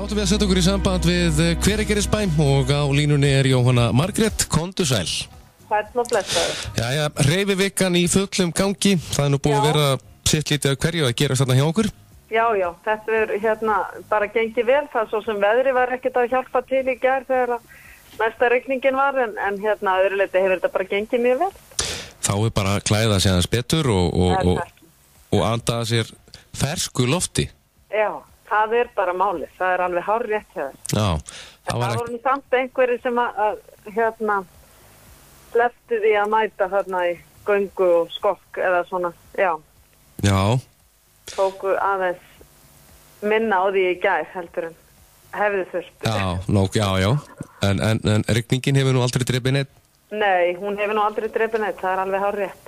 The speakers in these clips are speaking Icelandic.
áttum við að setja okkur í samband við Hveragerðisbæ og á línunni Jóhanna Margrét, komdu sæl. Sæll og blessaður. Jæja, hreyfivikan í fullum gangi, það nú búið að vera sitt lítið af hverju að gera þarna hjá okkur. Já, þetta er bara gengið vel, það svo sem veðri var ekkert að hjálpa til í gær þegar næsta rigningin var, en öðru leyti hefur þetta bara gengið mjög vel. Þá er bara að klæða sig aðeins betur og anda að sér fersku lofti. Já, það er bara málið, það er alveg hárrétt hjá þér. Já, það var nú samt einhverju sem að slepptu því að mæta þarna í göngu og skokk eða svona, já. Tóku aðeins minna á því í gær heldur en hefði þurft. Já. En rigningin hefur nú aldrei drepið neitt? Nei, hún hefur nú aldrei drepið neitt, það er alveg hárrétt.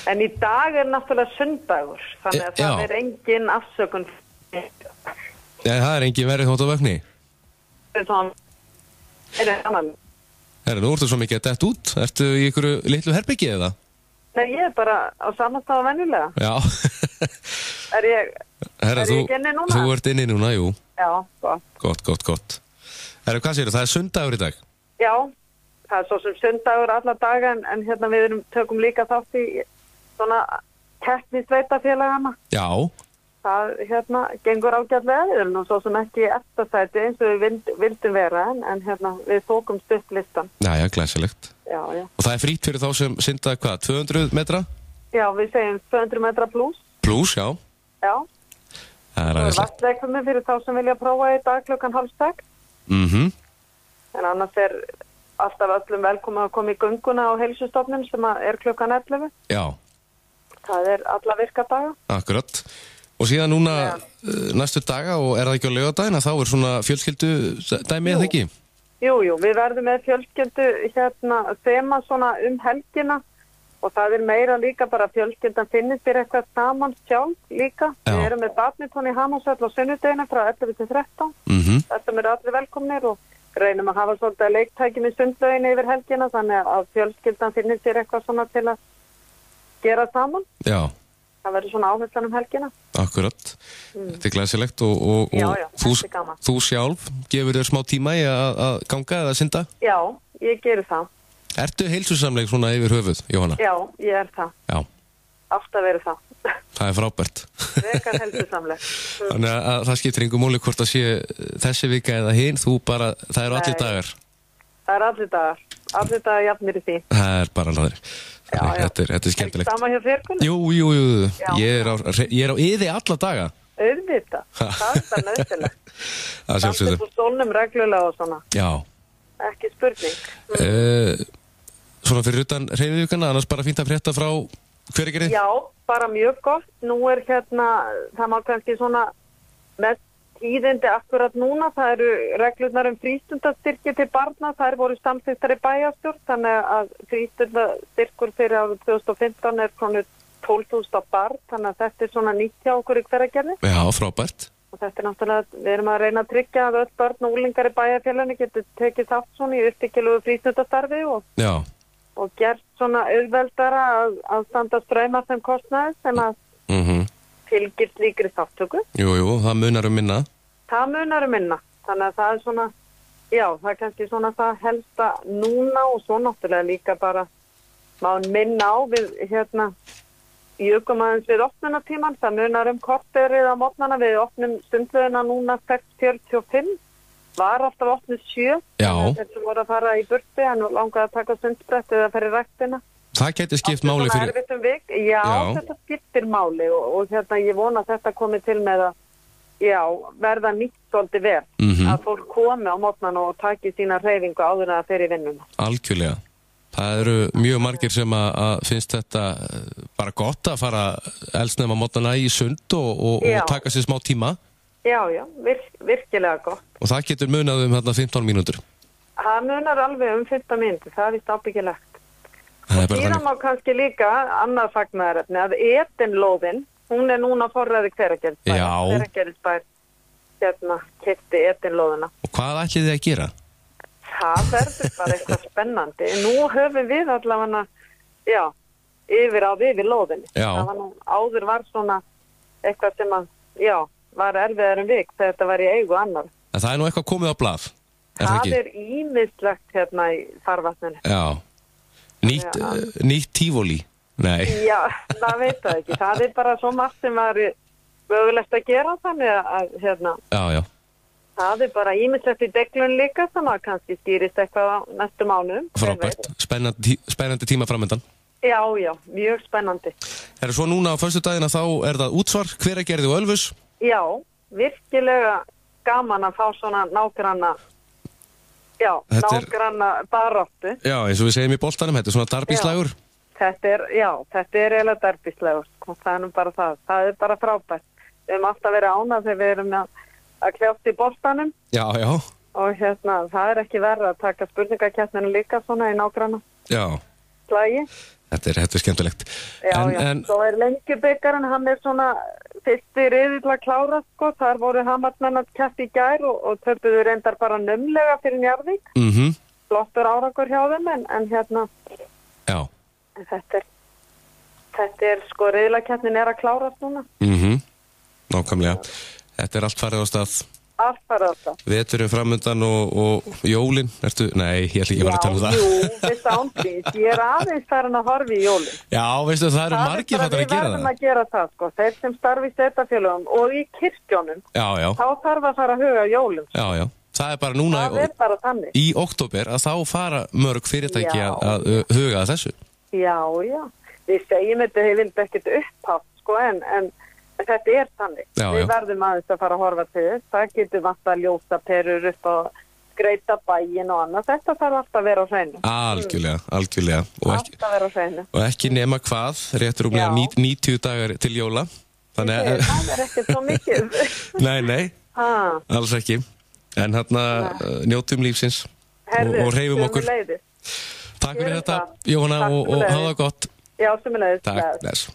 En í dag er náttúrulega sunnudagur, þannig að það er engin afsökun. Nei, það er engin verið þótt á vögni? Nú ertu svo mikið að detta út. Ertu í ykkur litlu herbyggi eða? Nei, ég er bara á samanstafa venjulega. Já. Er ég ekki inni núna? Þú ert inni núna, jú. Já, gott. Gott. Hvað segir það? Það er sunnudagur í dag? Já, það er svo sem sunnudagur alla daga, en við tökum líka þátt í svona keppnisveitafélagana. Já. Það gengur ágætlega, við erum nú svo sem ekki í eftirsæti eins og við vildum vera, en við tókum stutt listan. Já, glæsilegt. Já. Og það er frýtt fyrir þá sem synda hvað, 200 metra? Já, við segjum 200 metra plus. Plus, já. Já. Það er aðeinslegt. Vatnsleikfumi fyrir þá sem vilja prófa í dag 5:30. En annars er alltaf öllum velkomin að koma í gönguna á heilsustofnun sem er 11:00. Já. Það er alla virka daga. Akkurat. Og síðan núna næstu daga, og er það ekki á laugardaginn, þá er svona fjölskyldu dæmi eða ekki? Jú, við verðum með fjölskyldu þema svona helgina, og það er meira líka bara fjölskyldan finnir sér eitthvað saman sjálf líka. Já. Við erum með badminton í Hamarshöll á sunnudeginu frá 11 til 13. Þetta eru allir velkomnir og reynum að hafa svolítið leiktækjum í sundlauginu yfir helgina, þannig að fjölskyldan finnir sér eitthvað svona til að gera saman. Já. Það verður svona áherslan helgina. Akkurat. Þetta er glæsilegt og þú sjálf gefur þér smá tíma í að ganga eða synda? Já, ég gerir það. Ertu heilsusamleg svona yfir höfuð, Jóhanna? Já, ég er það. Já. Alltaf verið það. Það er frábært. Frekar heilsusamleg. Þannig að það skiptir engu máli hvort að sé þessi vika eða hin, það eru allir dagar. Það eru allir dagar. Allir dagar jafnir í því. Það er bara alveg. Þetta er skemmtilegt. Er það sama hjá þér, Gunnar? Jú. Ég er á yði alla daga. Auðvitað. Það er það nöðsilegt. Það sjálfsögðu. Samt upp úr stólnum reglulega og svona. Já. Ekki spurning. Svona fyrir utan hreyfivíkana, annars bara fínt að frétta frá Hveragerði? Já, bara mjög gott. Nú er það má kannski svona mest tíðindi akkurat núna, það eru reglurnar frístundastyrki til barna, þær voru samþykktar í bæjarstjórn, þannig að frístundastyrkur fyrir árið 2015 er krónur 12.000 á barn, þannig að þetta er svona nýtt hjá okkur í Hveragerði. Já, frábært. Og þetta er náttúrulega, við erum að reyna að tryggja að öll börn og úlingar í bæjarfélaginu getur tekið þátt svona í uppbyggilegu frístundastarfi og gert svona auðveldara að standa straum af þeim kostnaði sem að fylgir slíkri þáttöku. Jú, það munar minna. Það munar minna. Þannig að það er svona, það er kannski svona það helsta núna og svo náttúrulega líka bara má minna á við jökum aðeins við opnunartíman. Það munar korterið á mótnana, við opnum stundlaugina núna 6:45. Var alltaf opnuð 7. Já. Þeir sem voru að fara í burti, en langaði að taka sundbrett eða fara í ræktina. Það geti skipt máli fyrir... Já, þetta skiptir máli og ég vona að þetta komi til með að verða nýtt svolítið vel. Að fólk komi á mótnana og taki sína hreyfingu áður að þeirri vinnuna. Algjörlega. Það eru mjög margir sem að finnst þetta bara gott að fara eldsnemma á mótnana í sund og taka sér smá tíma. Já, virkilega gott. Og það getur munað 15 mínútur. Það munar alveg 15 mínútur, það er víst ábyggjulegt. Og síðan má kannski líka annað fagnaðarefni að Edinlóðin, hún er núna forræði Hveragerðisbær. Já. Hveragerðisbær keypti Edinlóðina. Og hvað ætlið þið að gera? Það verður bara eitthvað spennandi. Nú höfum við allavega, yfir lóðinni. Já. Það var nú, áður var svona eitthvað sem að, var erfiðar vik þegar þetta var í eigu annar. En það nú eitthvað komið á blað, það ýmislegt hérna í farvatninu. Já. Nýtt tífólí. Nei. Já, það veit það ekki. Það bara svo margt sem var mögulegt að gera þannig að hérna. Já. Það bara ýmislegt í deglun líka sem að kannski stýrist eitthvað á næstu mánuðum. Frábært. Spennandi tíma framöndan. Já, mjög spennandi. Svo núna á föstudagina þá það útsvar Hveragerði og Ölfus? Já, virkilega gaman að fá svona nágranna baráttu. Já, eins og við segjum í boltanum, þetta svona darbíslagur. Þetta eiginlega darbíslagur. Það nú bara það. Það bara frábært. Við höfum alltaf verið ánað þegar við erum að kljást í boltanum. Já. Og það ekki verra að taka spurningakeppninu líka svona í nágranna. Já. Slagi. Þetta er skemmtilegt. Já. Svo Lengjubikarinn, hann svona fyrsti riðill að klára, sko. Þar voru Hamarmenn að keppa í gær og töpuðu reyndar bara naumlega fyrir Njarðvík. Flottur árangur hjá þeim, en Já. Þetta sko riðlakeppnin að klárast núna. Nákvæmlega. Þetta allt farið á stað. Allt farið á stað. Veturinn framundan og jólin. Nei, ég var að tala um það. Veistu ángríns. Ég aðeins farin að horfa í jólin. Já, veistu, það margir fattar að gera það. Við verðum að gera það, sko. Þeir sem starfi í sveitarfélögum og í kirkjónum. Já. Þá þarf að fara að huga jólum. Já. Það bara núna bara þannig. Í október að þá fara mörg fyrirtæki að huga að þessu. Já. Við segjum þetta hefur ekkert upphátt, sko, en þetta þannig. Við verðum aðeins að fara að horfa til þess. Það getur vant að ljósa perur upp og skreita bæin og annað. Þetta þarf alltaf að vera á hreinu. Algjörlega. Alltaf að vera á hreinu. Og ekki nema hvað, rétt rúmlega 90 dagar til jóla. Það ekkert svo mikið. Nei, alls ekki. En njótum lífsins og hreyfum okkur. Takk fyrir þetta, Jóhanna, og hafa það gott. Já, sömuleiðis. Takk, bless.